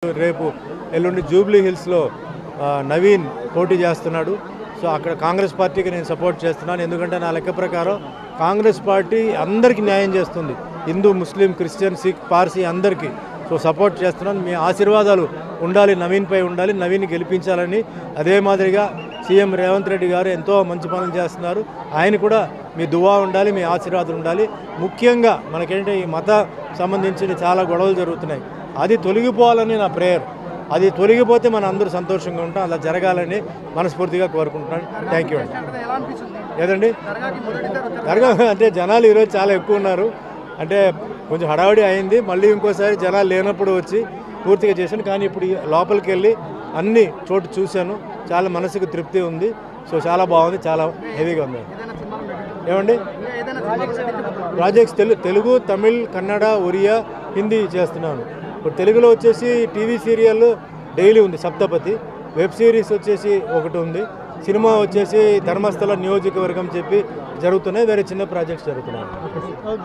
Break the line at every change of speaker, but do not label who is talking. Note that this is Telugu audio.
రేపు ఎల్లుండి జూబ్లీ హిల్స్లో నవీన్ పోటీ చేస్తున్నాడు. సో అక్కడ కాంగ్రెస్ పార్టీకి నేను సపోర్ట్ చేస్తున్నాను. ఎందుకంటే నా లెక్క ప్రకారం కాంగ్రెస్ పార్టీ అందరికీ న్యాయం చేస్తుంది, హిందూ, ముస్లిం, క్రిస్టియన్, సిక్, పార్సీ అందరికీ. సో సపోర్ట్ చేస్తున్నాను. మీ ఆశీర్వాదాలు ఉండాలి, నవీన్పై ఉండాలి, నవీన్ గెలిపించాలని. అదే మాదిరిగా సీఎం రేవంత్ రెడ్డి గారు ఎంతో మంచి పనులు చేస్తున్నారు. ఆయన కూడా మీ దువా ఉండాలి, మీ ఆశీర్వాదం ఉండాలి. ముఖ్యంగా మనకేంటంటే ఈ మత సంబంధించిన చాలా గొడవలు జరుగుతున్నాయి, అది తొలగిపోవాలని నా ప్రేయర్. అది తొలగిపోతే మనం అందరూ సంతోషంగా ఉంటాం. అలా జరగాలని మనస్ఫూర్తిగా కోరుకుంటున్నాను. థ్యాంక్ యూ అండి. ఏదండి దర్గా అంటే జనాలు ఈరోజు చాలా ఎక్కువ ఉన్నారు. అంటే కొంచెం హడావిడి అయింది. మళ్ళీ ఇంకోసారి జనాలు లేనప్పుడు వచ్చి పూర్తిగా చేశాను. కానీ ఇప్పుడు లోపలికి వెళ్ళి అన్ని చోటు చూశాను, చాలా మనసుకు తృప్తి ఉంది. సో చాలా బాగుంది, చాలా హెవీగా ఉంది. ఏమండి ప్రాజెక్ట్స్ తెలుగు, తమిళ్, కన్నడ, ఒరియా, హిందీ చేస్తున్నాను. ఇప్పుడు తెలుగులో వచ్చేసి టీవీ సీరియల్ డైలీ ఉంది సప్తపతి, వెబ్ సిరీస్ వచ్చేసి ఒకటి ఉంది, సినిమా వచ్చేసి ధర్మస్థల నియోజకవర్గం చెప్పి జరుగుతున్నాయి, వేరే చిన్న ప్రాజెక్ట్స్ జరుగుతున్నాయి.